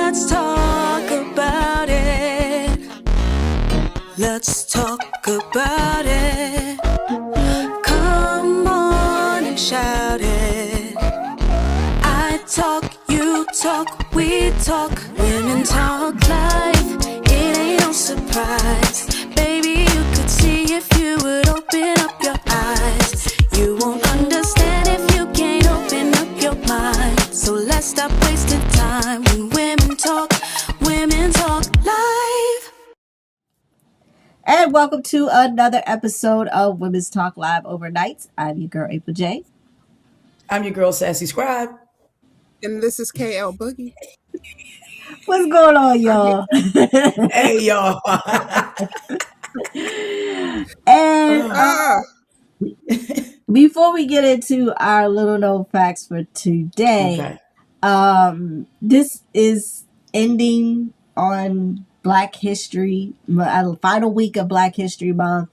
let's talk about it. Let's talk about it. Come on and shout it. I talk, you talk, we talk. Women talk life, it ain't no surprise. Baby, you could see if you would open up your eyes. You won't understand if you can't open up your mind. So let's stop wasting time when women talk live. And welcome to another episode of Women's Talk Live Overnights. I'm your girl, April J. I'm your girl, SassyScribe. And this is Elle Boogie. What's going on, y'all? Hey, y'all. And before we get into our little known facts for today, this is ending on Black History, final week of Black History Month.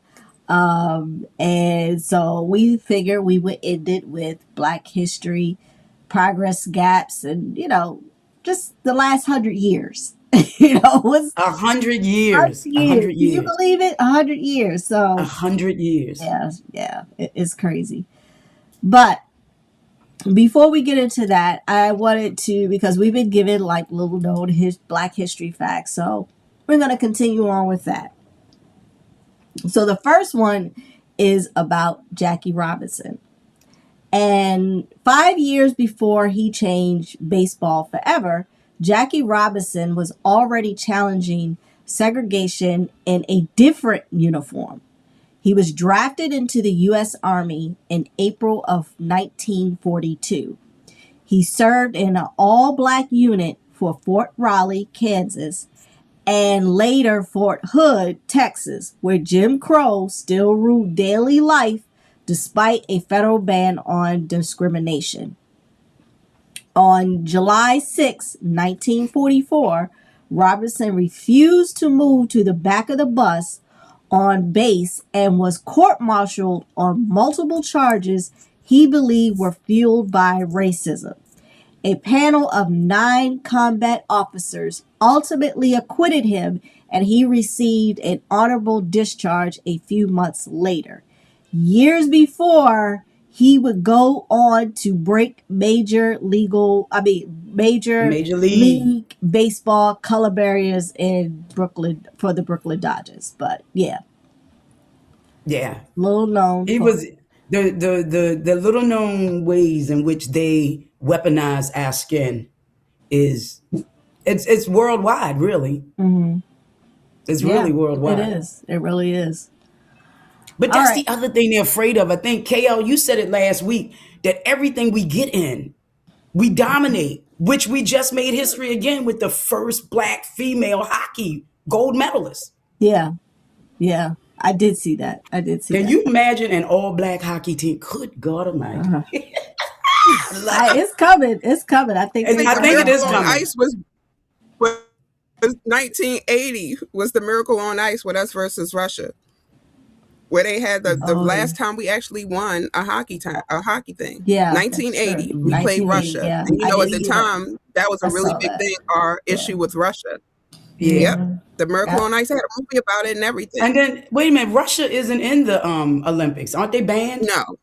And so we figured we would end it with Black History, progress gaps, and, just the last 100 years. Was 100 years. 100 years. Can you believe it? 100 years. So 100 years. Yeah, it's crazy. But before we get into that, I wanted to, because we've been given like little known Black history facts, so we're going to continue on with that. So the first one is about Jackie Robinson. And 5 years before he changed baseball forever, Jackie Robinson was already challenging segregation in a different uniform. He was drafted into the U.S. Army in April of 1942. He served in an all-black unit for Fort Riley, Kansas, and later Fort Hood, Texas, where Jim Crow still ruled daily life despite a federal ban on discrimination. On July 6, 1944, Robinson refused to move to the back of the bus on base and was court-martialed on multiple charges he believed were fueled by racism. A panel of 9 combat officers ultimately acquitted him, and he received an honorable discharge a few months later. Years before, he would go on to break Major League Baseball color barriers in Brooklyn for the Brooklyn Dodgers. But yeah, little known. It was the little known ways in which they weaponize our skin it's worldwide, really. Mm-hmm. It's really worldwide. It is. It really is. But that's the other thing they're afraid of. I think, KL, you said it last week, that everything we get in, we dominate, which we just made history again with the first Black female hockey gold medalist. Yeah. I did see that. Can you imagine an all-Black hockey team? Good God Almighty. Uh-huh. It's coming. I think it is coming. Ice was 1980 was the Miracle on Ice with us versus Russia, where they had the last time we actually won a hockey thing. Yeah, 1980. We played Russia. Yeah. And at the time, that was a really big thing, our issue with Russia. Yeah. Yep. The Miracle on Ice had a movie about it and everything. And then, wait a minute, Russia isn't in the Olympics. Aren't they banned? No.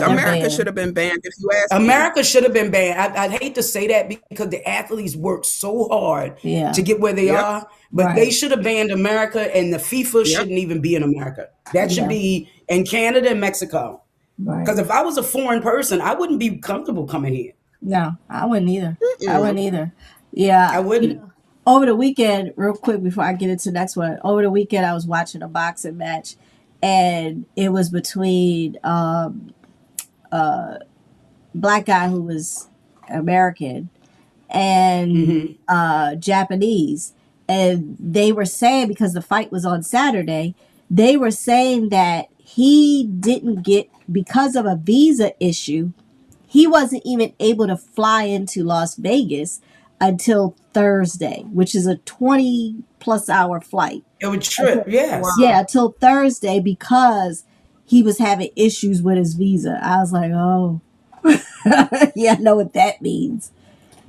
America should have been banned, if you ask me. America should have been banned. I'd hate to say that because the athletes worked so hard to get where they are, but they should have banned America, and the FIFA shouldn't even be in America. That should be in Canada and Mexico. Because if I was a foreign person, I wouldn't be comfortable coming here. No, I wouldn't either. Yeah. I wouldn't. Over the weekend, real quick before I get into the next one, over the weekend I was watching a boxing match, and it was between black guy who was American and Japanese. And they were saying, because the fight was on Saturday, they were saying that he didn't get, because of a visa issue, he wasn't even able to fly into Las Vegas until Thursday, which is a 20 plus hour flight. It would trip, yes. Yeah, till Thursday, because he was having issues with his visa. I was like, oh, yeah, I know what that means.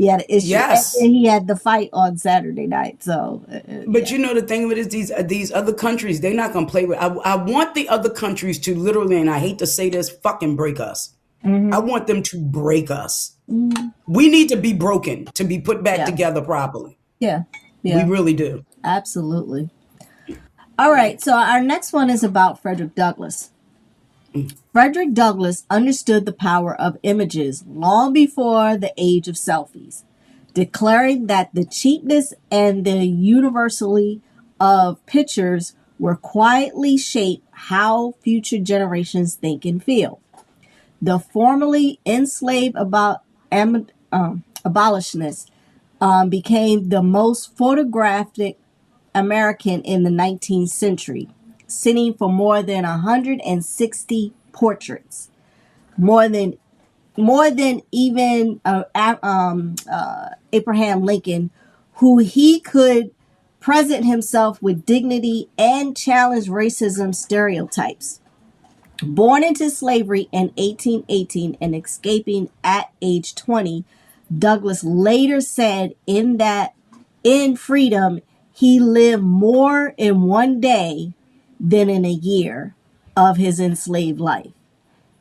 he had an issue. Yes. And he had the fight on Saturday night. So, but you know, the thing with it is these other countries, they're not going to play with. I want the other countries to literally, and I hate to say this, fucking break us. I want them to break us. We need to be broken to be put back together properly. Yeah. We really do. Absolutely. All right. So our next one is about Frederick Douglass. Frederick Douglass understood the power of images long before the age of selfies, declaring that the cheapness and the universality of pictures were quietly shape how future generations think and feel. The formerly enslaved abolitionist became the most photographic American in the 19th century, sitting for more than 160 portraits, more than even Abraham Lincoln, who he could present himself with dignity and challenge racism stereotypes. Born into slavery in 1818 and escaping at age 20, Douglass later said in freedom, he lived more in one day than in a year of his enslaved life.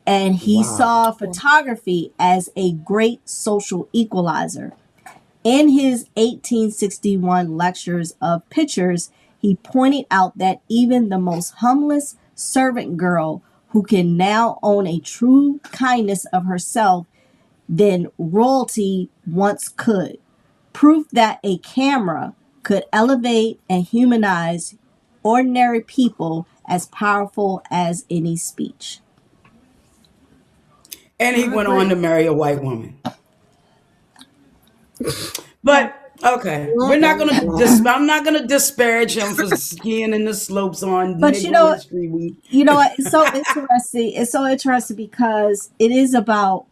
And he saw photography as a great social equalizer. In his 1861 lectures of pictures, he pointed out that even the most humblest servant girl who can now own a true kindness of herself than royalty once could. Proof that a camera could elevate and humanize ordinary people as powerful as any speech. And he went on to marry a white woman. But okay, we're not gonna. I'm not gonna disparage him for skiing in the slopes on. But Negro History Week. You know what? It's so interesting. It's so interesting because it is about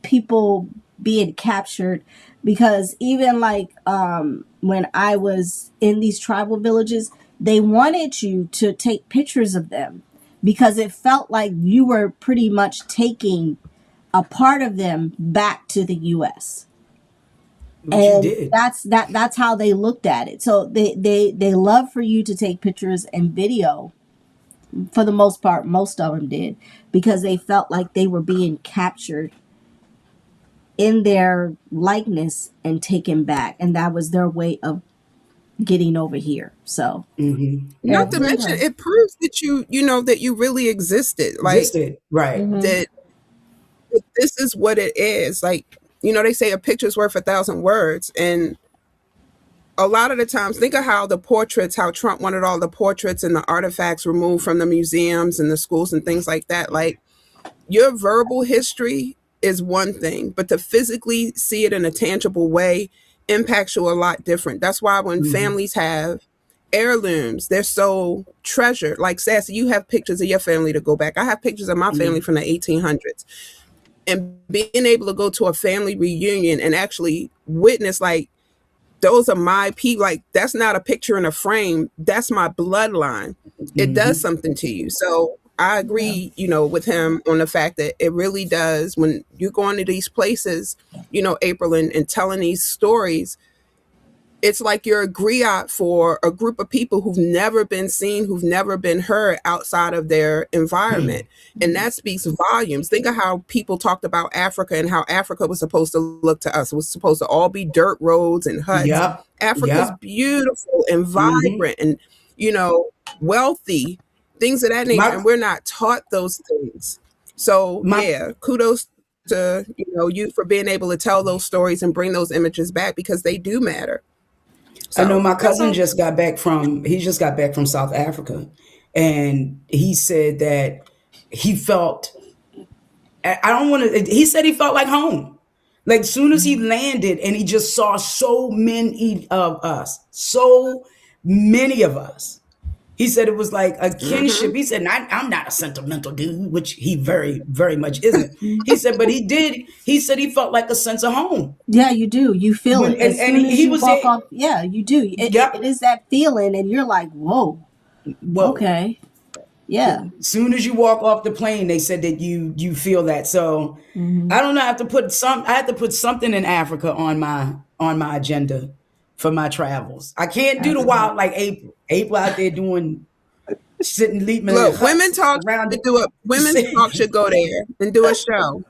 people being captured. Because even like when I was in these tribal villages, they wanted you to take pictures of them because it felt like you were pretty much taking a part of them back to the U.S. And that's how they looked at it. So they love for you to take pictures and video. For the most part, most of them did, because they felt like they were being captured in their likeness and taken back, and that was their way of getting over here. So not to mention, it proves that that you really existed. Like right. That this is what it is. Like, they say a picture's worth 1,000 words. And a lot of the times, think of how Trump wanted all the portraits and the artifacts removed from the museums and the schools and things like that. Like, your verbal history is one thing, but to physically see it in a tangible way impacts you a lot different. That's why when families have heirlooms, they're so treasured. Like, Sassy, you have pictures of your family to go back. I have pictures of my family from the 1800s. And being able to go to a family reunion and actually witness, like, those are my people. Like, that's not a picture in a frame. That's my bloodline. It does something to you. So I agree, with him on the fact that it really does. When you go into these places, April, and telling these stories, it's like you're a griot for a group of people who've never been seen, who've never been heard outside of their environment. And that speaks volumes. Think of how people talked about Africa and how Africa was supposed to look to us. It was supposed to all be dirt roads and huts. Africa's beautiful and vibrant and, wealthy, things of that nature. And we're not taught those things. So, kudos to, you for being able to tell those stories and bring those images back, because they do matter. So, I know my cousin just got back from South Africa, and he said that he felt, he said he felt like home. Like, soon as he landed and he just saw so many of us, he said it was like a kinship. He said, I'm not a sentimental dude, which he very, very much isn't. He said, but he said he felt like a sense of home. Yeah, you do. You feel it. And he was walk off, yeah, you do. It is that feeling, and you're like, whoa. Okay. Yeah. Soon as you walk off the plane, they said that you feel that. So I don't know. I have to put something in Africa on my agenda for my travels. I can't do the Absolutely. wild like April. April out there doing sitting leaving in Look, huts around the women's talk should go there and do a show.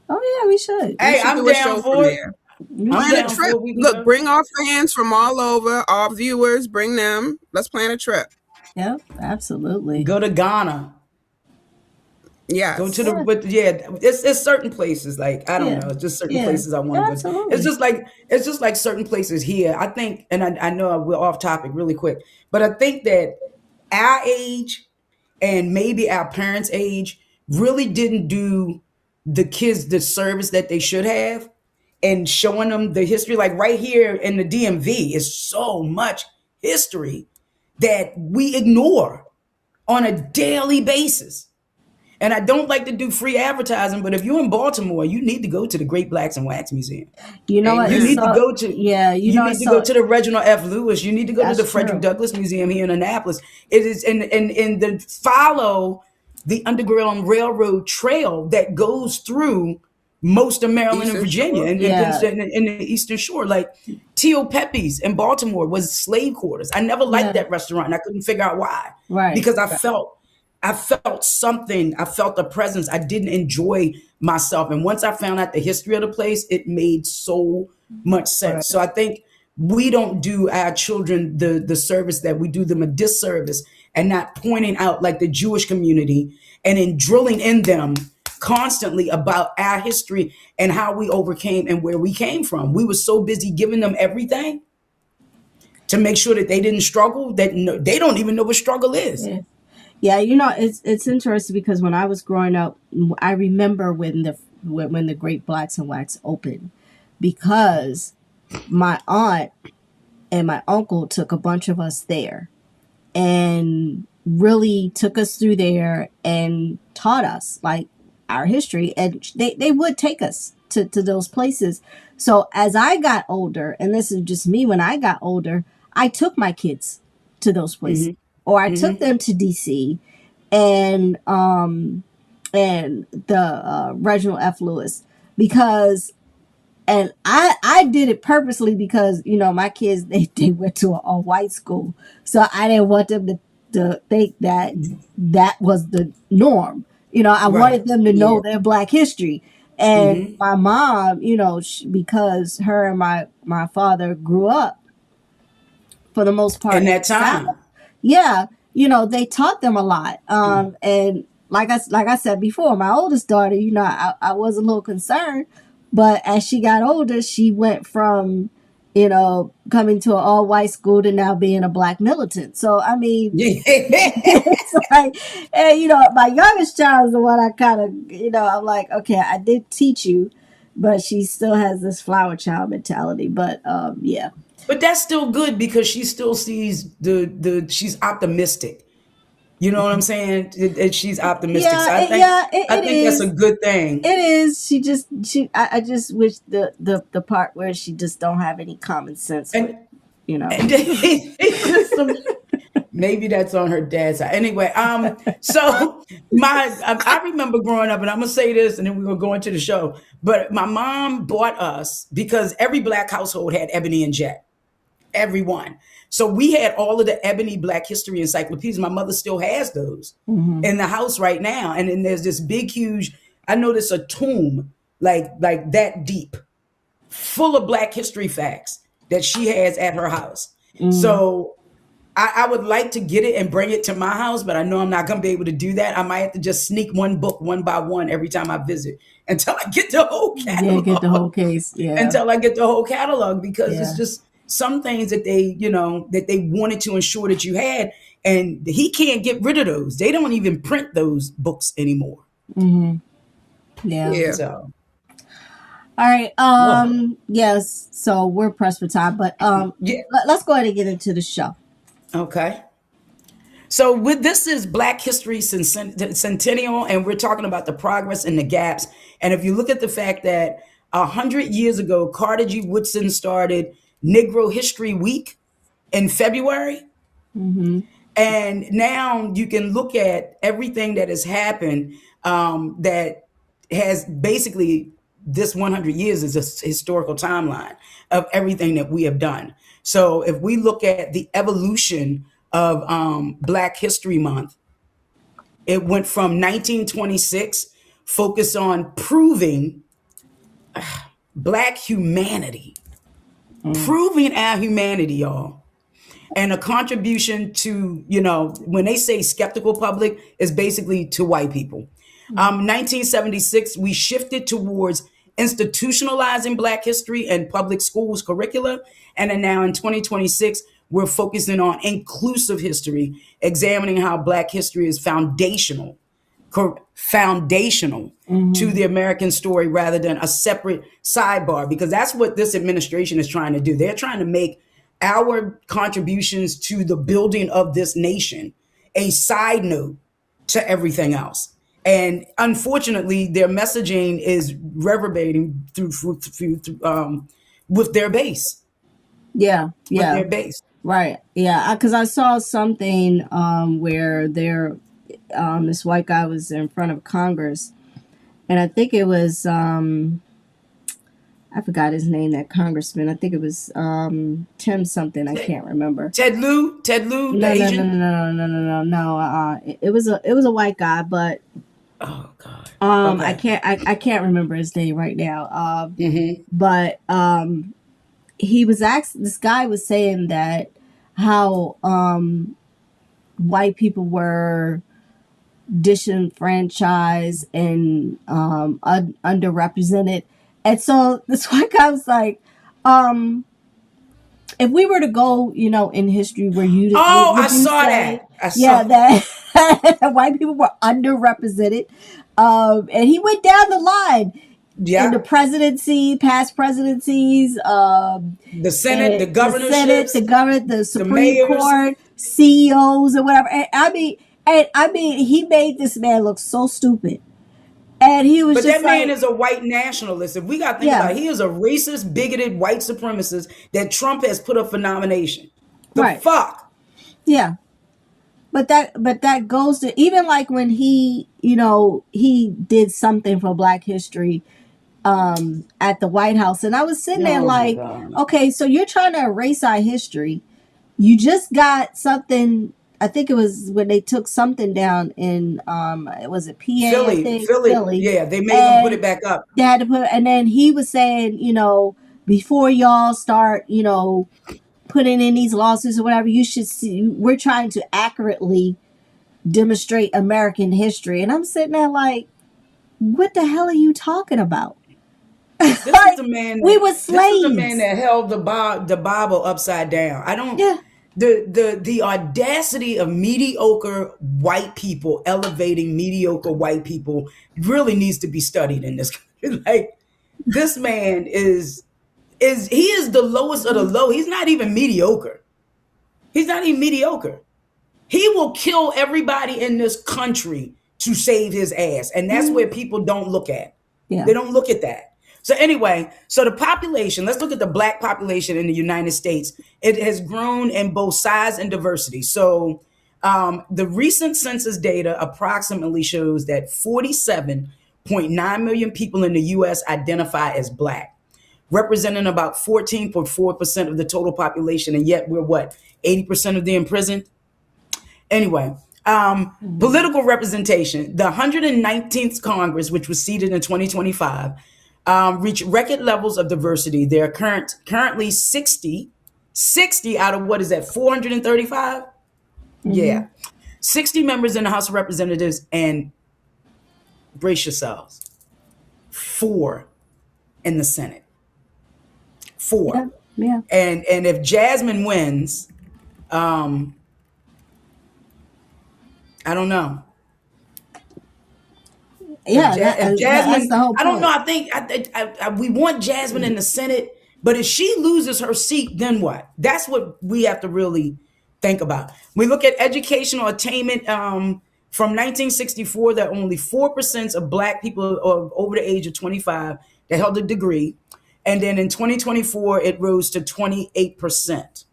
Oh yeah, we should. We Hey, should I'm do a down show from for it. there. We I'm Plan a down should. for trip. it. We can Look, go. bring our fans from all over, our viewers, bring them. Let's plan a trip. Yep, absolutely. Go to Ghana. Go to Yes. the Yeah. but yeah, it's certain places like I don't Yeah. know, it's just certain Yeah. places I want to go to. Absolutely. It's just like certain places here. I think, and I know we're off topic really quick, but I think that our age and maybe our parents' age really didn't do the kids the service that they should have and showing them the history. Like right here in the DMV is so much history that we ignore on a daily basis. And I don't like to do free advertising, but if you're in Baltimore, you need to go to the Great Blacks and Wax Museum. You know what? You Amen. need to go to Yeah, you need to go to the Reginald F. Lewis. You need to go to That's the Frederick true. Douglass Museum here in Annapolis. It is in the follow the Underground Railroad trail that goes through most of Maryland and Eastern Virginia Shore. and Yeah. in the Eastern Shore. Like Tio Pepe's in Baltimore was slave quarters. I never liked Yeah. that restaurant. And I couldn't figure out why. Right. Because I felt something. I felt a presence. I didn't enjoy myself. And once I found out the history of the place, it made so much sense. Right. So I think we don't do our children the service that we do them a disservice and not pointing out like the Jewish community and in drilling in them constantly about our history and how we overcame and where we came from. We were so busy giving them everything to make sure that they didn't struggle, that they don't even know what struggle is. Yeah. Yeah, you know, it's interesting because when I was growing up, I remember when the Great Blacks and Wax opened, because my aunt and my uncle took a bunch of us there and really took us through there and taught us like our history, and they would take us to those places. So as I got older, and this is just me, when I got older, I took my kids to those places, or I took them to DC and the Reginald F. Lewis, because, and I did it purposely because, you know, my kids, they went to a white school, so I didn't want them to think that was the norm. You know, I wanted them to know their Black history. And my mom, you know, because her and my father grew up for the most part in that time. South. Yeah, you know, they taught them a lot. And like I said before, my oldest daughter, you know, I was a little concerned, but as she got older, she went from, you know, coming to an all-white school to now being a Black militant. So, I mean, it's like, and, you know, my youngest child is the one I kind of, you know, I'm like, okay, I did teach you, but she still has this flower child mentality. But, yeah. But that's still good because she still sees she's optimistic. You know what I'm saying? She's optimistic. Yeah, So I think that's a good thing. It is. I just wish the part where she just don't have any common sense. And, you know, maybe that's on her dad's side. Anyway, so I remember growing up, and I'm gonna say this, and then we're gonna go into the show. But my mom bought us, because every Black household had Ebony and Jet. Everyone. So we had all of the Ebony Black history encyclopedias. My mother still has those in the house right now. And then there's this big, huge, I noticed a tomb like that deep, full of Black history facts that she has at her house. So I would like to get it and bring it to my house, but I know I'm not going to be able to do that. I might have to just sneak one book one by one every time I visit until I get the whole catalog. Yeah, get the whole case. Yeah. Until I get the whole catalog, because Yeah. it's just some things that they, you know, that they wanted to ensure that you had, and he can't get rid of those. They don't even print those books anymore. Yeah. So, All right. Yes. So we're pressed for time, but yeah. let's go ahead and get into the show. Okay. So this is Black History Centennial, and we're talking about the progress and the gaps. And if you look at the fact that 100 years ago, Carter G. Woodson started Negro History Week in February. And now you can look at everything that has happened, that has basically, this 100 years is a historical timeline of everything that we have done. So if we look at the evolution of Black History Month, it went from 1926, focused on proving Black humanity, proving our humanity, y'all. And a contribution to, when they say skeptical public, is basically to white people. 1976, we shifted towards institutionalizing Black history and public schools curricula. And then now in 2026, we're focusing on inclusive history, examining how Black history is foundational to the American story rather than a separate sidebar, because that's what this administration is trying to do. They're trying to make our contributions to the building of this nation a side note to everything else. And unfortunately, their messaging is reverberating through with their base. Yeah. With their base. Right. Yeah. Because I saw something where this white guy was in front of Congress, and I think it was I forgot his name, that congressman. I think it was Tim something. I can't remember. Ted Lieu, no, Asian. No. It was a white guy, but oh God. Okay. I can't remember his name right now. But he was asked. This guy was saying that how white people were disenfranchised and underrepresented. And so this white guy was like, if we were to go, in history where you... I saw that. That white people were underrepresented. And he went down the line. Yeah. In the presidency, past presidencies, the Senate, the governorships, the Supreme Court, CEOs or whatever. And I mean, he made this man look so stupid. And he was but just that man is a white nationalist. If we got to think about it, he is a racist, bigoted white supremacist that Trump has put up for nomination. Fuck? Yeah. But that goes to, even like when he did something for Black history at the White House. And I was sitting there like, okay, so you're trying to erase our history. You just got something. I think it was when they took something down in was it PA? Philly. Yeah, they made them put it back up. They had to put, and then he was saying, before y'all start, putting in these lawsuits or whatever, you should see. We're trying to accurately demonstrate American history, and I'm sitting there like, what the hell are you talking about? This is the man. We were slaves. This is the man that held the Bible upside down. I don't. Yeah. The audacity of mediocre white people elevating mediocre white people really needs to be studied in this country. Like, this man is the lowest of the low. He's not even mediocre. He will kill everybody in this country to save his ass. And that's where people don't look at. Yeah. They don't look at that. So anyway, the population, let's look at the Black population in the United States. It has grown in both size and diversity. So the recent census data approximately shows that 47.9 million people in the U.S. identify as Black, representing about 14.4% of the total population. And yet we're 80% of them imprisoned? Anyway, political representation. The 119th Congress, which was seated in 2025, reach record levels of diversity. There are currently 60 out of 435? Yeah. 60 members in the House of Representatives, and brace yourselves, 4 in the Senate. 4. Yeah. And if Jasmine wins, I don't know. Yeah, if Jasmine, that's the whole point. I don't know. I think we want Jasmine in the Senate, but if she loses her seat, then what? That's what we have to really think about. We look at educational attainment. From 1964, there are only 4% of Black people over the age of 25 that held a degree, and then in 2024, it rose to 28%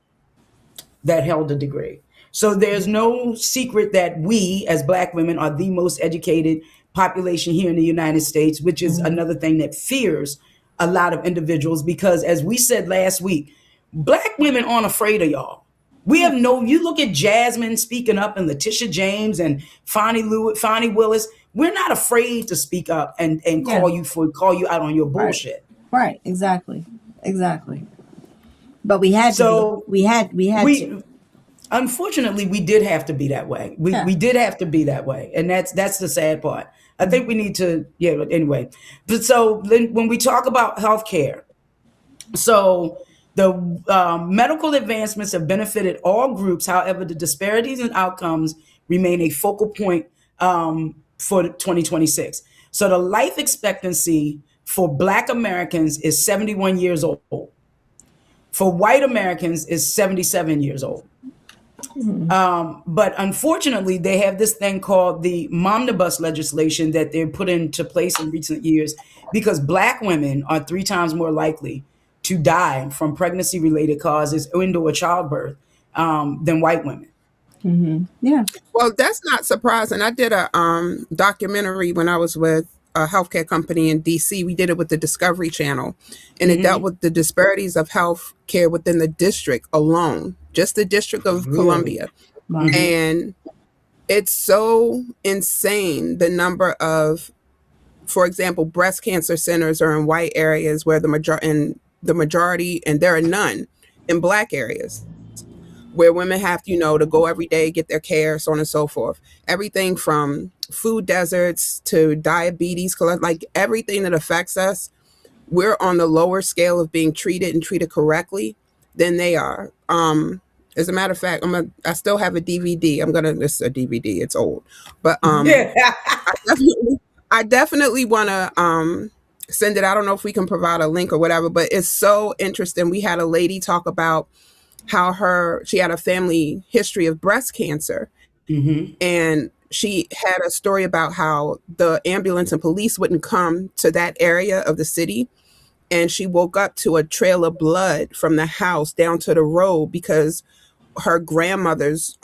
that held a degree. So there's no secret that we as Black women are the most educated population here in the United States, which is another thing that fears a lot of individuals, because as we said last week, Black women aren't afraid of y'all. We have you look at Jasmine speaking up and Letitia James and Fonnie Willis. We're not afraid to speak up and call you out on your bullshit. Right. Exactly. But we had to. Unfortunately, we did have to be that way. We did have to be that way. And that's the sad part. I think we need to, anyway. But so then when we talk about healthcare, so the medical advancements have benefited all groups. However, the disparities in outcomes remain a focal point for 2026. So the life expectancy for Black Americans is 71 years old. For white Americans is 77 years old. But unfortunately, they have this thing called the Momnibus legislation that they put into place in recent years, because Black women are 3 times more likely to die from pregnancy-related causes and/or childbirth than white women. Yeah. Well, that's not surprising. I did a documentary when I was with a healthcare company in DC. We did it with the Discovery Channel, and it dealt with the disparities of health care within the district alone, just the District of Columbia. And it's so insane, the number of, for example, breast cancer centers are in white areas where the majority, and there are none in Black areas, where women have to go every day, get their care, so on and so forth. Everything from food deserts to diabetes, like everything that affects us, we're on the lower scale of being treated and treated correctly than they are. As a matter of fact, I still have a DVD. This is a DVD. It's old, but I definitely want to send it. I don't know if we can provide a link or whatever, but it's so interesting. We had a lady talk about how she had a family history of breast cancer. And she had a story about how the ambulance and police wouldn't come to that area of the city. And she woke up to a trail of blood from the house down to the road because her grandmother's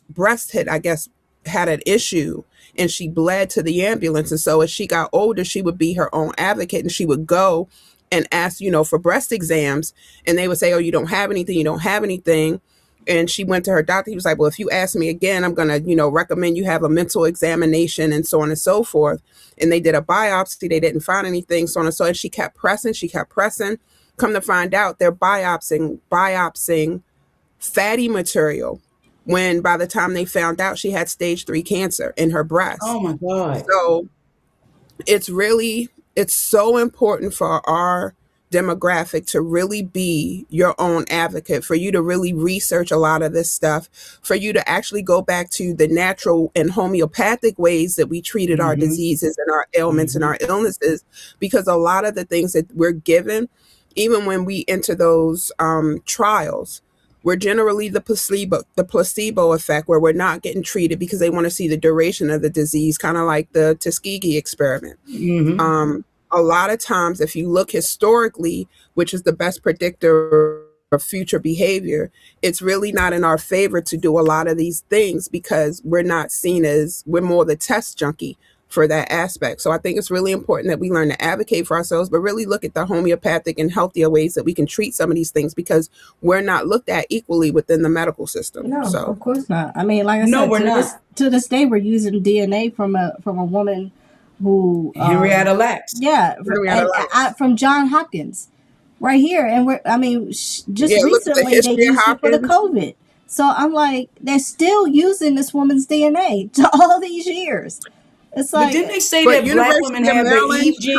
breast had an issue, and she bled to the ambulance. And so as she got older, she would be her own advocate, and she would go and ask, for breast exams, and they would say, oh, you don't have anything. And she went to her doctor. He was like, well, if you ask me again, I'm going to, recommend you have a mental examination and so on and so forth. And they did a biopsy. They didn't find anything, so on and so. And she kept pressing. Come to find out, they're biopsying fatty material, when by the time they found out, she had stage 3 cancer in her breast. Oh my God. So it's so important for our demographic to really be your own advocate, for you to really research a lot of this stuff, for you to actually go back to the natural and homeopathic ways that we treated our diseases and our ailments and our illnesses, because a lot of the things that we're given, even when we enter those trials, we're generally the placebo effect, where we're not getting treated because they want to see the duration of the disease, kind of like the Tuskegee experiment. A lot of times, if you look historically, which is the best predictor of future behavior, it's really not in our favor to do a lot of these things, because we're more the test junkie for that aspect. So I think it's really important that we learn to advocate for ourselves, but really look at the homeopathic and healthier ways that we can treat some of these things, because we're not looked at equally within the medical system. No, of course not. I mean, like I said, to this day, we're using DNA from a woman who Henrietta Lacks. Yeah, from John Hopkins, right here, and recently they used it for the COVID. So I'm like, they're still using this woman's DNA to all these years. It's like, but didn't they say that Black women have the Eve gene?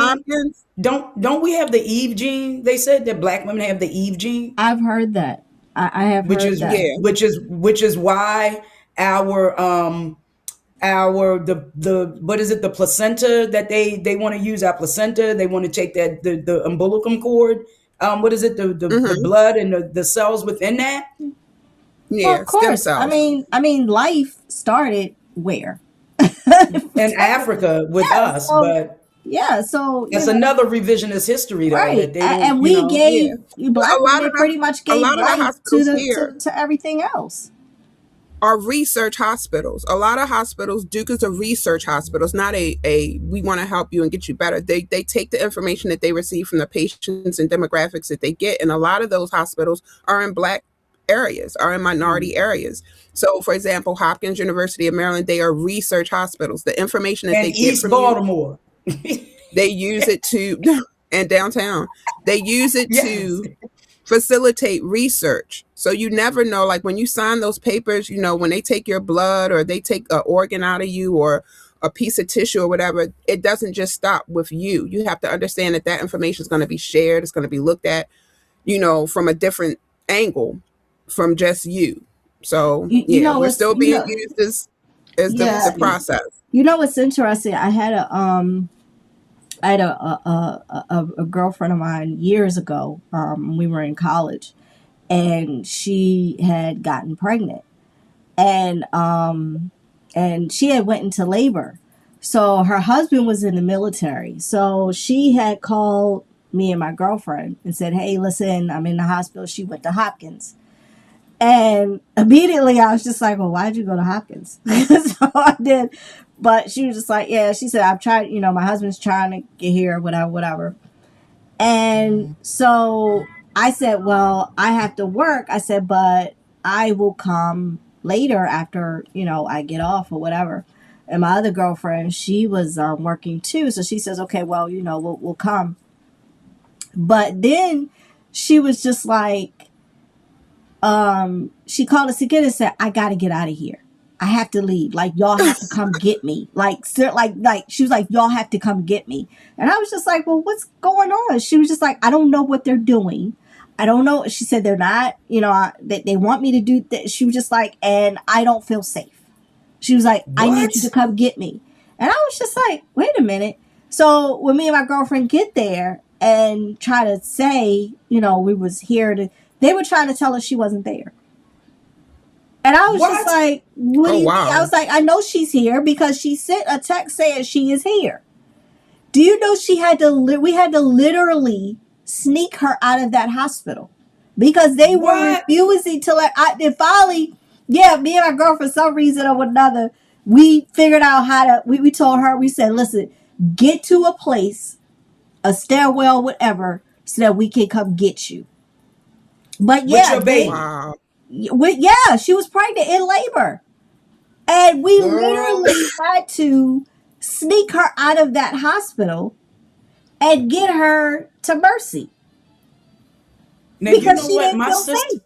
Don't we have the Eve gene? They said that Black women have the Eve gene. I've heard that. I have heard that. Yeah, which is why the what is it, the placenta that they want to use, our placenta, they want to take that the umbilicum cord, what is it, the blood and the cells within that. Yeah, well, of course. I mean life started where? In Africa with us, but so it's another revisionist history, though. Right, and we gave Black women pretty much gave life to everything else. are research hospitals. A lot of hospitals, Duke is a research hospital. It's not a we want to help you and get you better. They take the information that they receive from the patients and demographics that they get, and a lot of those hospitals are in Black areas, are in minority areas. So, for example, Hopkins University of Maryland, they are research hospitals. The information that and they get East from Baltimore. they use it to, and downtown, they use it Yes. to facilitate research. So you never know, like when you sign those papers, when they take your blood or they take an organ out of you or a piece of tissue or whatever, it doesn't just stop with you. You have to understand that information is going to be shared. It's going to be looked at, from a different angle from just you. So we're still being used as the process. What's interesting? I had a girlfriend of mine years ago. We were in college, and she had gotten pregnant, and she had went into labor. So her husband was in the military. So she had called me and my girlfriend and said, "Hey, listen, I'm in the hospital." She went to Hopkins. And immediately I was just like, well, why'd you go to Hopkins? So I did. But she was just like, yeah, she said, I've tried, my husband's trying to get here, whatever. And so I said, well, I have to work. I said, but I will come later after, I get off or whatever. And my other girlfriend, she was working too. So she says, okay, well, we'll come. But then she was just like, she called us again and said, I got to get out of here. I have to leave. Like, y'all have to come get me. Like she was like, y'all have to come get me. And I was just like, well, what's going on? She was just like, I don't know what they're doing. I don't know. She said, they're not, they want me to do that. She was just like, and I don't feel safe. She was like, what? I need you to come get me. And I was just like, wait a minute. So when me and my girlfriend get there and try to say, we was here they were trying to tell us she wasn't there. And I was just like, what do you mean? I was like, I know she's here because she sent a text saying she is here. Do you know we had to literally sneak her out of that hospital because they were refusing to and finally, me and my girl, for some reason or another, we figured out we told her, we said, listen, get to a place, a stairwell, whatever, so that we can come get you. But with your baby. She was pregnant in labor. And we literally had to sneak her out of that hospital and get her to Mercy. Now, because she didn't feel safe.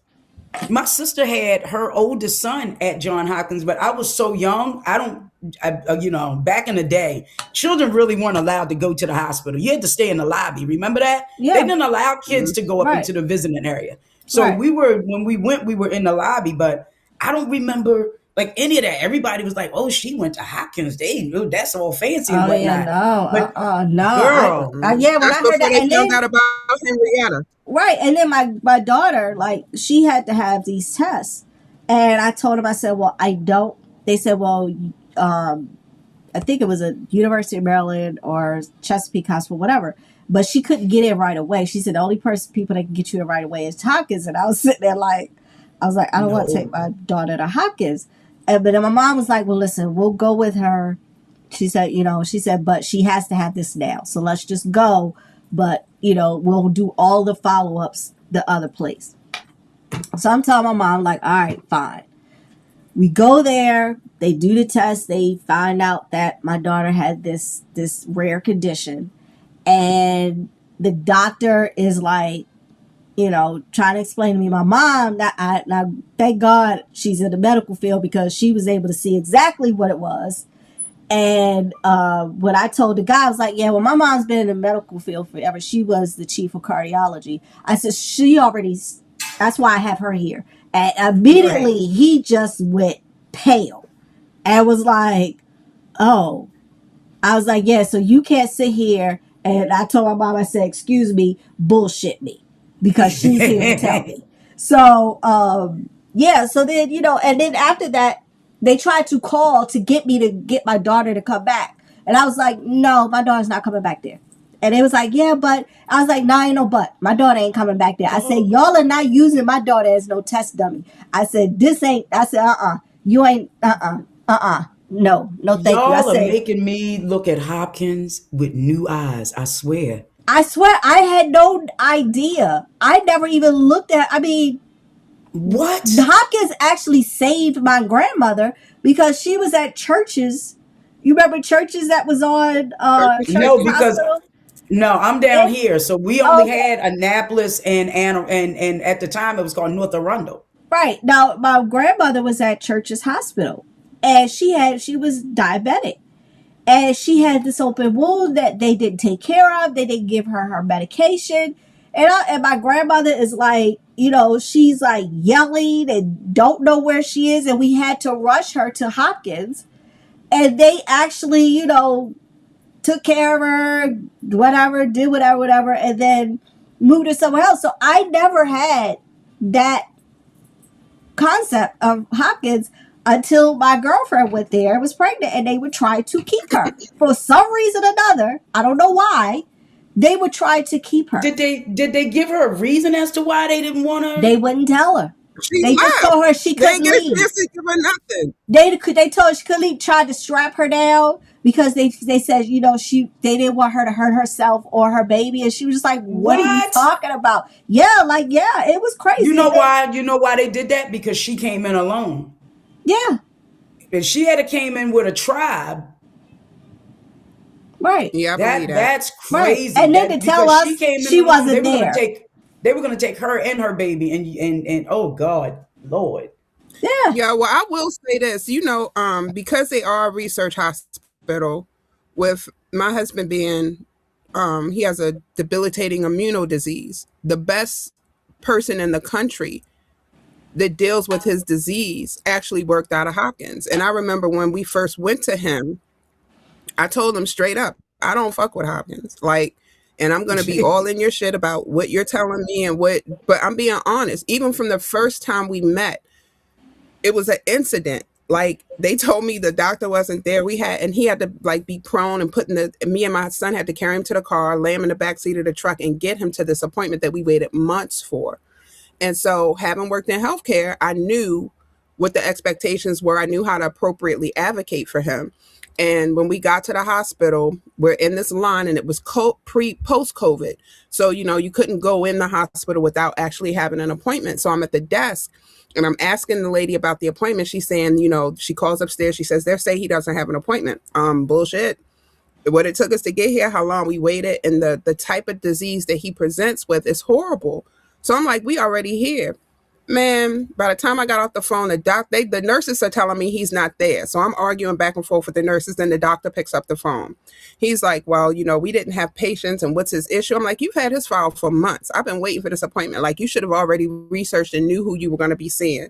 My sister had her oldest son at Johns Hopkins, but I was so young. Back in the day, children really weren't allowed to go to the hospital. You had to stay in the lobby. Remember that? Yeah. They didn't allow kids to go up into the visiting area. So when we were in the lobby, but I don't remember like any of that. Everybody was like, "Oh, she went to Hopkins. That's all fancy and whatnot." Yeah, no, girl. When I heard that, and found out about Henrietta. Right, and then my daughter, like, she had to have these tests, and I told them, I said, "Well, I don't." They said, "Well, I think it was a University of Maryland or Chesapeake Hospital, whatever." But she couldn't get in right away. She said the only people that can get you in right away is Hopkins. And I was sitting there like, I don't want to take my daughter to Hopkins. But then my mom was like, well, listen, we'll go with her. She said, but she has to have this now. So let's just go. But, we'll do all the follow-ups the other place. So I'm telling my mom, like, all right, fine. We go there. They do the test. They find out that my daughter had this rare condition. And the doctor is like, trying to explain to me, my mom, now thank God she's in the medical field because she was able to see exactly what it was. And when I told the guy, I was like, yeah, well, my mom's been in the medical field forever. She was the chief of cardiology. I said, that's why I have her here. And immediately he just went pale and was like, oh. I was like, yeah, so you can't sit here. And I told my mom, I said, excuse me, bullshit me, because she's here to tell me. So, so then, and then after that, they tried to call to get me to get my daughter to come back. And I was like, no, my daughter's not coming back there. And it was like, yeah, but I was like, no, ain't no but. My daughter ain't coming back there. I said, y'all are not using my daughter as no test dummy. I said, You ain't, no, no, thank you. I Y'all are said, making me look at Hopkins with new eyes. I swear. I swear I had no idea. I never even looked at, I mean, What? Hopkins actually saved my grandmother because she was at Churches. You remember Churches that was on No, Churches because Hospital? no, I'm down Yeah. here. So we Oh, only okay. had Annapolis and at the time it was called North Arundel. Right. Now my grandmother was at Churches Hospital and she was diabetic. And she had this open wound that they didn't take care of. They didn't give her medication. And my grandmother is like, she's like yelling and don't know where she is. And we had to rush her to Hopkins. And they actually, took care of her, whatever, did whatever, and then moved her somewhere else. So I never had that concept of Hopkins until my girlfriend went there and was pregnant, and they would try to keep her for some reason or another. I don't know why. They would try to keep her. Did they give her a reason as to why they didn't want her? They wouldn't tell her. She They just left. told her she They couldn't didn't get a leave. chance to give her nothing. They told her she couldn't leave. Tried to strap her down because they said they didn't want her to hurt herself or her baby, and she was just like, "What are you What? talking about?" Yeah, it was crazy. You know why? You know why they did that? Because she came in alone. Yeah, If she had came in with a tribe, right. Yeah, I believe that. that's Right. crazy. And then to tell us she alone, wasn't there. They were gonna take her and her baby and oh God, Lord. Yeah. Yeah, well, I will say this, because they are a research hospital, with my husband being, he has a debilitating immuno disease. The best person in the country that deals with his disease actually worked out of Hopkins. And I remember when we first went to him, I told him straight up, I don't fuck with Hopkins. Like, and I'm going to be all in your shit about what you're telling me but I'm being honest. Even from the first time we met, it was an incident. Like, they told me the doctor wasn't there. And he had to like be prone and me and my son had to carry him to the car, lay him in the back seat of the truck and get him to this appointment that we waited months for. And so, having worked in healthcare, I knew what the expectations were. I knew how to appropriately advocate for him. And when we got to the hospital, we're in this line, and it was post COVID. So, you couldn't go in the hospital without actually having an appointment. So I'm at the desk and I'm asking the lady about the appointment. She's saying, she calls upstairs. She says, they say he doesn't have an appointment. Bullshit. What it took us to get here, how long we waited, and the type of disease that he presents with is horrible. So I'm like, we already here. Man, by the time I got off the phone, the nurses are telling me he's not there. So I'm arguing back and forth with the nurses. Then the doctor picks up the phone. He's like, well, we didn't have patients, and what's his issue? I'm like, you've had his file for months. I've been waiting for this appointment. Like, you should have already researched and knew who you were going to be seeing.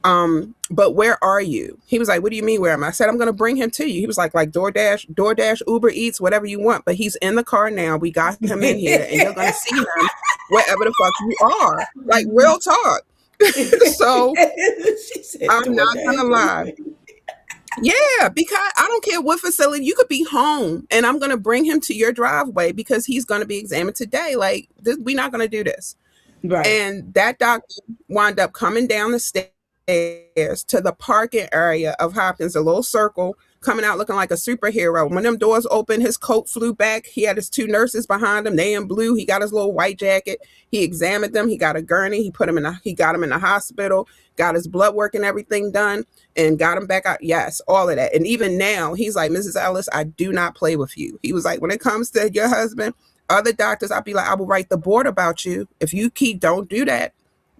But where are you? He was like, what do you mean where am I? I said, I'm going to bring him to you. He was like DoorDash, Uber Eats, whatever you want. But he's in the car now. We got him in here, and you're going to see him wherever the fuck you are. Like, real talk. So I'm not gonna lie. Yeah, because I don't care what facility. You could be home, and I'm gonna bring him to your driveway because he's gonna be examined today. Like, we're not gonna do this. Right. And that doctor wound up coming down the stairs to the parking area of Hopkins, a little circle, coming out looking like a superhero. When them doors opened, his coat flew back. He had his two nurses behind him. They in blue. He got his little white jacket. He examined them. He got a gurney. He got him in the hospital, got his blood work and everything done, and got him back out. Yes, all of that. And even now, he's like, Mrs. Ellis, I do not play with you. He was like, when it comes to your husband, other doctors, I'll be like, I will write the board about you. If you don't do that.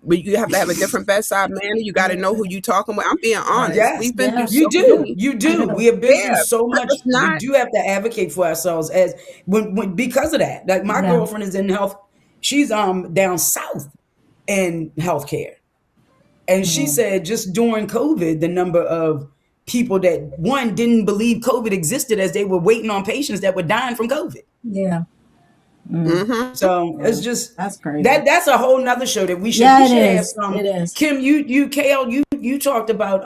But you have to have a different bedside manner. You got to know who you talking with. I'm being honest. Yes, we've been through you do. We have been through so much. We do have to advocate for ourselves because of that. Like, my girlfriend is in health. She's down south in healthcare, and she said just during COVID, the number of people that didn't believe COVID existed as they were waiting on patients that were dying from COVID. Yeah. Mm-hmm. So it's just that's crazy. That's a whole nother show that we should. Yeah, we should have some. It is. Kim, you talked about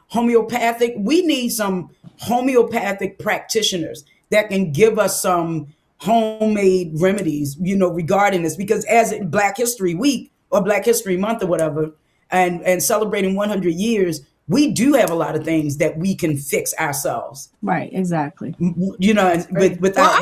homeopathic. We need some homeopathic practitioners that can give us some homemade remedies, regarding this, because as Black History Week or Black History Month or whatever, and celebrating 100 years, we do have a lot of things that we can fix ourselves. Right, exactly. Without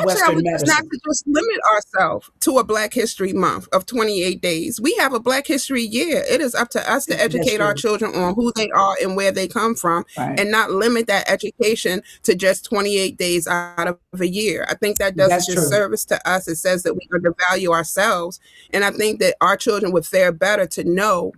Western I would medicine. not to just limit ourselves to a Black History Month of 28 days. We have a Black History year. It is up to us to educate our children on who they are and where they come from, and not limit that education to just 28 days out of a year. I think that does a disservice to us. It says that we undervalue ourselves. And I think that our children would fare better to know.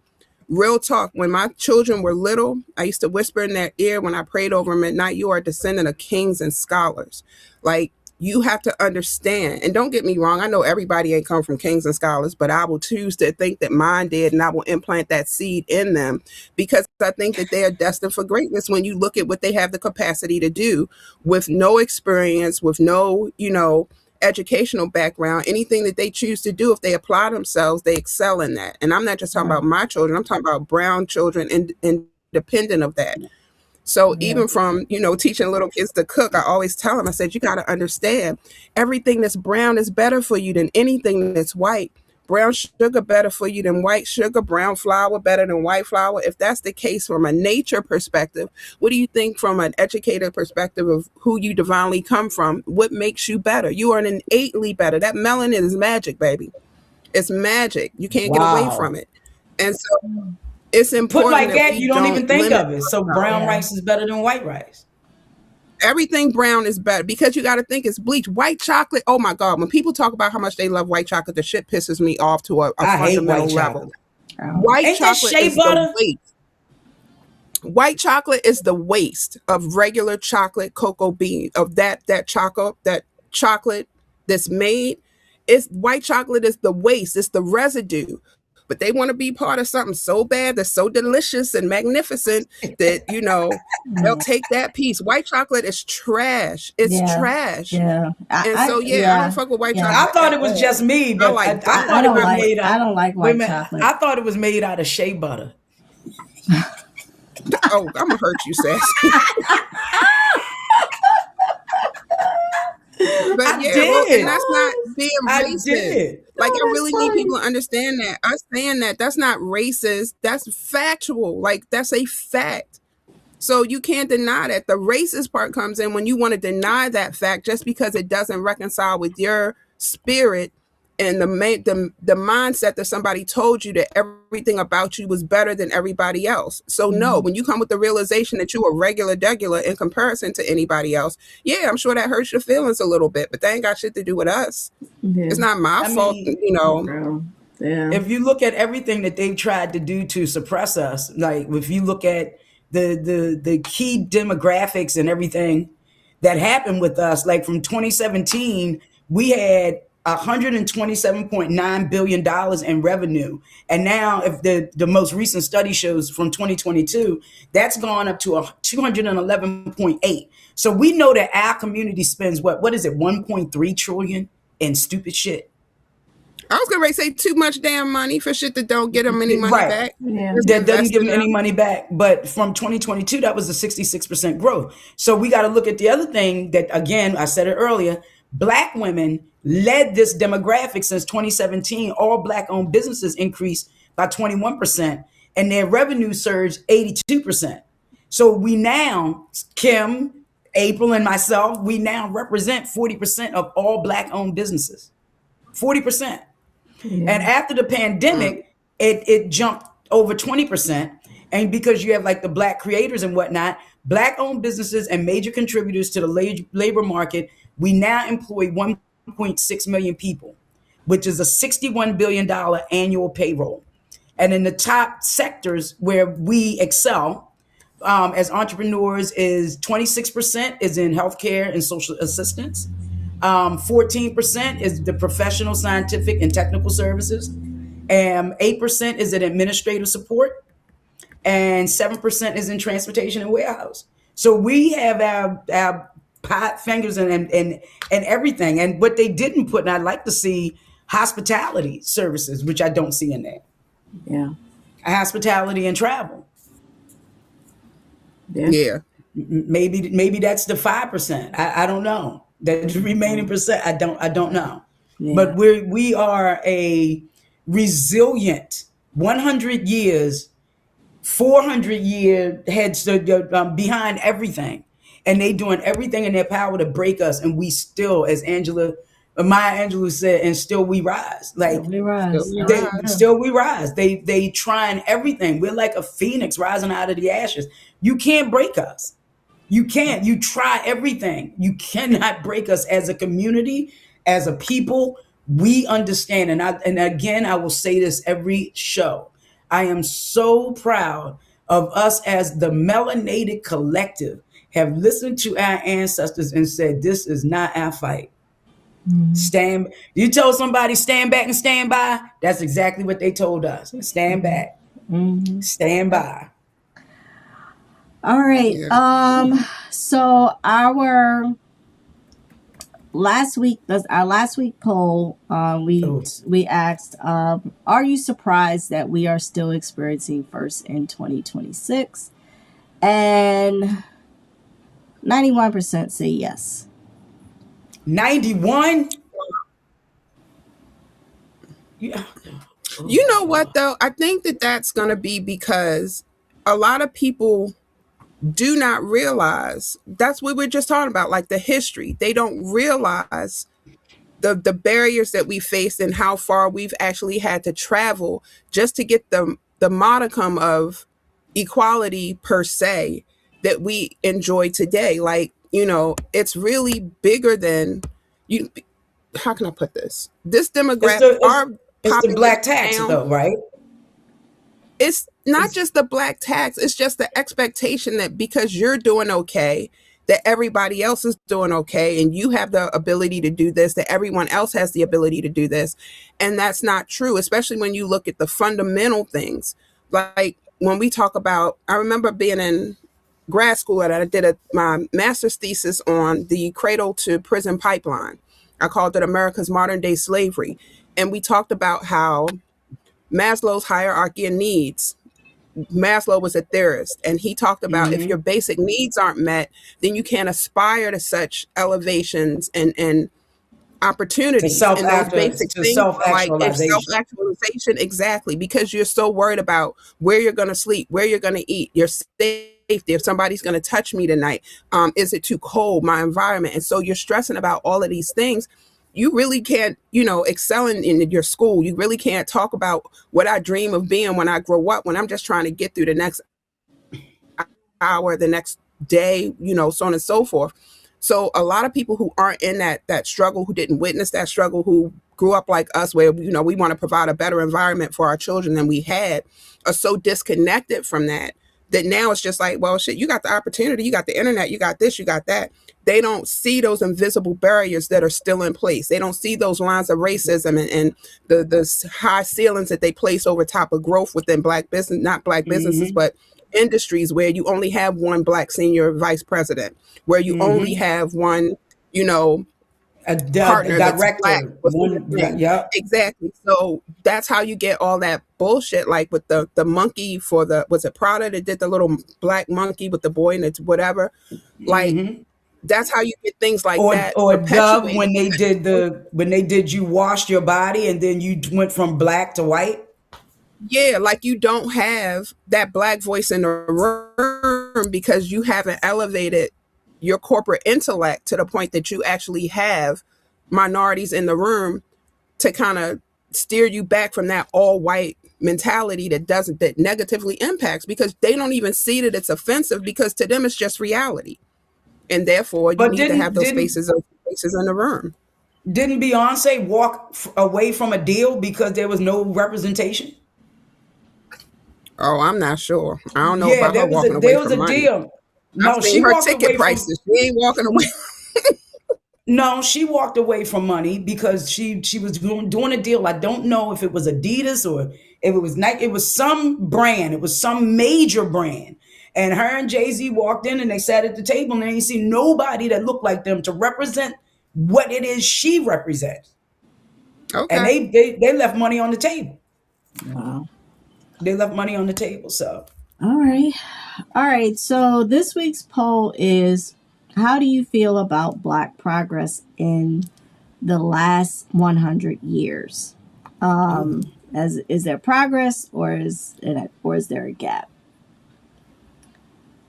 Real talk, when my children were little, I used to whisper in their ear when I prayed over them at night, you are a descendant of kings and scholars. Like, you have to understand, and don't get me wrong, I know everybody ain't come from kings and scholars, but I will choose to think that mine did, and I will implant that seed in them because I think that they are destined for greatness when you look at what they have the capacity to do with no experience, with no, educational background. Anything that they choose to do, if they apply themselves, they excel in that. And I'm not just talking about my children, I'm talking about brown children independent of that. So even from, teaching little kids to cook, I always tell them, I said, you got to understand, everything that's brown is better for you than anything that's white. Brown sugar better for you than white sugar, brown flour better than white flour. If that's the case from a nature perspective, what do you think from an educated perspective of who you divinely come from? What makes you better? You are innately better. That melanin is magic, baby. It's magic. You can't get away from it. And so it's important. Put like that, you don't even think of it. So brown rice is better than white rice. Everything brown is better because you got to think it's bleach. White chocolate, oh my God. When people talk about how much they love white chocolate, the shit pisses me off to a fundamental level. White chocolate is the waste. White chocolate is the waste of regular chocolate cocoa bean, of that chocolate that's made. White chocolate is the waste. It's the residue. But they want to be part of something so bad that's so delicious and magnificent that, they'll take that piece. White chocolate is trash. It's trash. Yeah. I don't fuck with white chocolate. I thought it was just me, but I don't like white chocolate. I thought it was made out of shea butter. Oh, I'm going to hurt you, Sassy. But and that's not being racist. Like, I really need people to understand that. Us saying that's not racist. That's factual. Like, that's a fact. So you can't deny that. The racist part comes in when you want to deny that fact just because it doesn't reconcile with your spirit and the mindset that somebody told you that everything about you was better than everybody else. So no, when you come with the realization that you are regular in comparison to anybody else, I'm sure that hurts your feelings a little bit, but that ain't got shit to do with us. It's not my fault, If you look at everything that they've tried to do to suppress us, like if you look at the key demographics and everything that happened with us, like from 2017, we had $127.9 billion in revenue. And now if the most recent study shows from 2022, that's gone up to 211.8. So we know that our community spends what is it, 1.3 trillion in stupid shit. I was going to say too much damn money for shit that don't get them any money back. That doesn't give them any money back. But from 2022, that was a 66% growth. So we got to look at the other thing that, again, I said it earlier, Black women led this demographic since 2017. All Black-owned businesses increased by 21%, and their revenue surged 82%. So we now, Kim, April, and myself, we now represent 40% of all Black-owned businesses. 40%. And after the pandemic, it jumped over 20%. And because you have like the Black creators and whatnot, Black-owned businesses and major contributors to the labor market, we now employ 1.6 million people, which is a $61 billion annual payroll. And in the top sectors where we excel as entrepreneurs is 26% is in healthcare and social assistance. 14% is the professional, scientific, and technical services. 8% is in administrative support. And 7% is in transportation and warehouse. So we have our pot fingers and everything. And what they didn't put, and I'd like to see hospitality services, which I don't see in there. Yeah. Hospitality and travel. Yeah. Maybe that's the 5%. I don't know. The remaining percent, I don't know. Yeah. But we are a resilient 100 years 400-year heads behind everything, and they doing everything in their power to break us, and we still, as Maya Angelou said, and still we rise. Like We rise. still we rise. They trying everything. We're like a phoenix rising out of the ashes. You can't break us. You can't. You try everything. You cannot break us as a community, as a people. We understand. And again, I will say this every show. I am so proud of us as the melanated collective have listened to our ancestors and said, this is not our fight. Stand. You tell somebody stand back and stand by. That's exactly what they told us. Stand back. Stand by. All right. So our last week poll, we asked, are you surprised that we are still experiencing first in 2026? And 91% say yes. 91? Yeah. You know what, though? I think that that's going to be because a lot of people do not realize, that's what we're just talking about, like the history. They don't realize the barriers that we faced and how far we've actually had to travel just to get the modicum of equality per se that we enjoy today. Like, it's really bigger than you. How can I put this? This demographic, it's the black tax, though, right? It's not just the black tax. It's just the expectation that because you're doing okay, that everybody else is doing okay, and you have the ability to do this, that everyone else has the ability to do this. And that's not true, especially when you look at the fundamental things. Like when we talk about, I remember being in grad school and I did my master's thesis on the cradle to prison pipeline. I called it America's Modern Day Slavery. And we talked about how Maslow's hierarchy of needs, Maslow was a theorist, and he talked about if your basic needs aren't met, then you can't aspire to such elevations and opportunities. And those basic things, like self-actualization, exactly, because you're so worried about where you're going to sleep, where you're going to eat, your safety, if somebody's going to touch me tonight, is it too cold, my environment. And so you're stressing about all of these things. You really can't, excel in your school. You really can't talk about what I dream of being when I grow up, when I'm just trying to get through the next hour, the next day, so on and so forth. So a lot of people who aren't in that struggle, who didn't witness that struggle, who grew up like us, where, we want to provide a better environment for our children than we had, are so disconnected from that now it's just like, well, shit, you got the opportunity, you got the internet, you got this, you got that. They don't see those invisible barriers that are still in place. They don't see those lines of racism and the high ceilings that they place over top of growth within black business, not black businesses, but industries where you only have one black senior vice president, where you only have one, partner director. Exactly. So that's how you get all that bullshit, like with the monkey for was it Prada that did the little black monkey with the boy and it's whatever. Like that's how you get things like that. Or Dove when they did you washed your body and then you went from black to white. Yeah, like you don't have that black voice in the room because you haven't elevated your corporate intellect to the point that you actually have minorities in the room to kind of steer you back from that all white mentality that negatively impacts, because they don't even see that it's offensive, because to them it's just reality. And therefore you need to have those faces in the room. Didn't Beyonce walk away from a deal because there was no representation? Oh, I'm not sure. I don't know about her walking away from money. There was a deal. No, she her walked ticket away prices. She ain't walking away. No, she walked away from money because she was doing a deal. I don't know if it was Adidas or if it was Nike. It was some brand. It was some major brand. And her and Jay-Z walked in and they sat at the table and they didn't see nobody that looked like them to represent what it is she represents. Okay. And they left money on the table. Wow. They left money on the table. So. All right. So this week's poll is, how do you feel about Black progress in the last 100 years? Is there progress or is there a gap?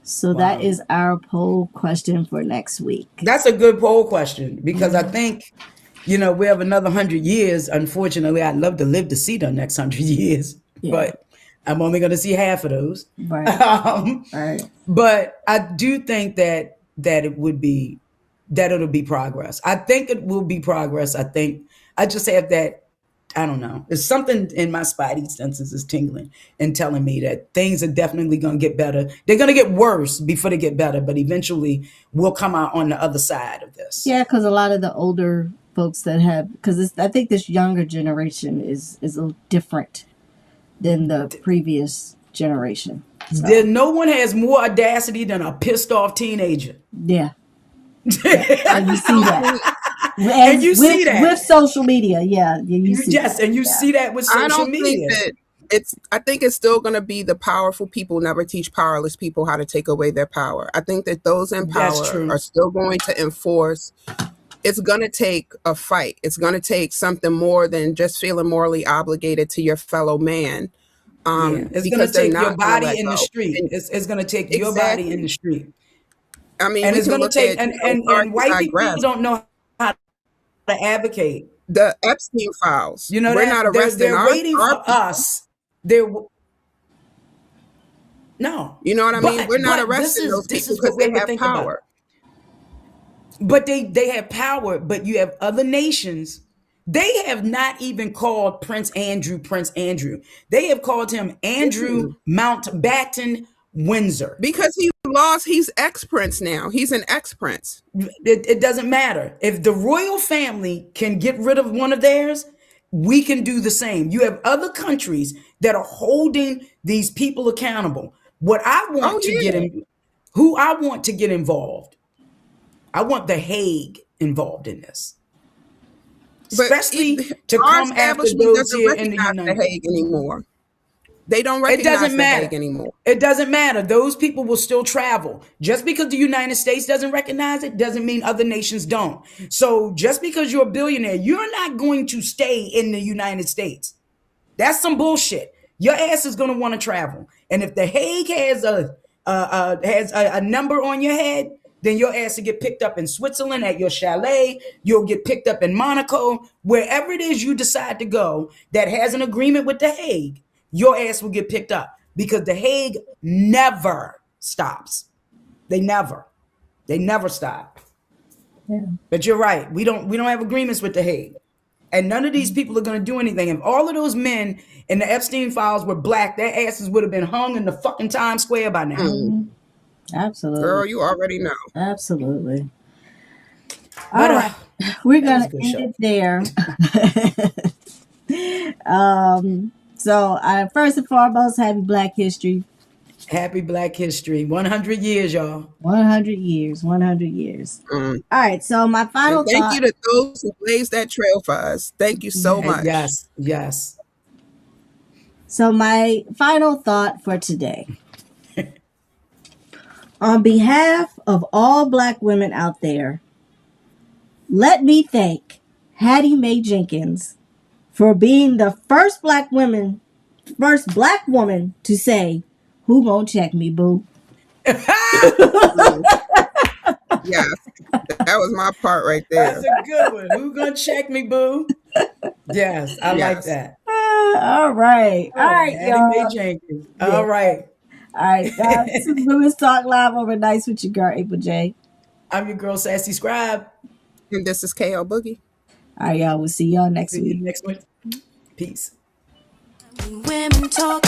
So that is our poll question for next week. That's a good poll question because I think, we have another 100 years. Unfortunately, I'd love to live to see the next 100 years, but I'm only going to see half of those. Right. Right. But I do think that it'll be progress. I think it will be progress. I just have that. I don't know. There's something in my spidey senses is tingling and telling me that things are definitely going to get better. They're going to get worse before they get better, but eventually we'll come out on the other side of this. Yeah, because a lot of the older folks that have, I think this younger generation is a little different than the previous generation. So. No one has more audacity than a pissed off teenager. Yeah. And you see that. And you see that with social media, you see yes, that. And you see that with social media. I think it's still going to be the powerful people never teach powerless people how to take away their power. I think that those in power are still going to enforce. It's going to take a fight. It's going to take something more than just feeling morally obligated to your fellow man. It's going to take your body in the street. It's going to take your body in the street. I mean, and it's going to take and white people don't know how to advocate. The Epstein files. We're not arresting. They're waiting for us. No. You know what I mean? We're not arresting those people because they have power. But they have power. But you have other nations. They have not even called Prince Andrew. They have called him Andrew Mountbatten Windsor. Because he's ex-prince now. He's an ex-prince. It doesn't matter. If the royal family can get rid of one of theirs, we can do the same. You have other countries that are holding these people accountable. What I want I want to get involved. I want The Hague involved in this. Especially to come after those here in the United States. The Hague anymore. They don't recognize The Hague anymore. It doesn't matter. Those people will still travel. Just because the United States doesn't recognize it doesn't mean other nations don't. So just because you're a billionaire, you're not going to stay in the United States. That's some bullshit. Your ass is going to want to travel. And if The Hague has a number on your head, then your ass will get picked up in Switzerland at your chalet. You'll get picked up in Monaco. Wherever it is you decide to go that has an agreement with The Hague, your ass will get picked up because The Hague never stops. They never stop. Yeah. But you're right. We don't have agreements with The Hague. And none of these people are going to do anything. If all of those men in the Epstein files were black, their asses would have been hung in the fucking Times Square by now. Mm-hmm. Absolutely. Girl, you already know. Absolutely. All right. We're going to end it there. So, first and foremost, happy Black History. Happy Black History. 100 years, y'all. 100 years. 100 years. All right. So, my final thought. Thank you to those who blazed that trail for us. Thank you so much. Yes. So, my final thought for today. On behalf of all Black women out there, let me thank Hattie Mae Jenkins for being the first Black woman to say, "Who gonna check me, boo?" Yes, that was my part right there. That's a good one. Who gonna check me, boo? Yes, I like that. All right, Hattie Mae Jenkins. Yeah. All right, guys. This is Women's Talk Live over Nights with your girl April J. I'm your girl SassyScribe, and this is KL Boogie. All right, y'all. We'll see y'all next week. Peace. Women talk.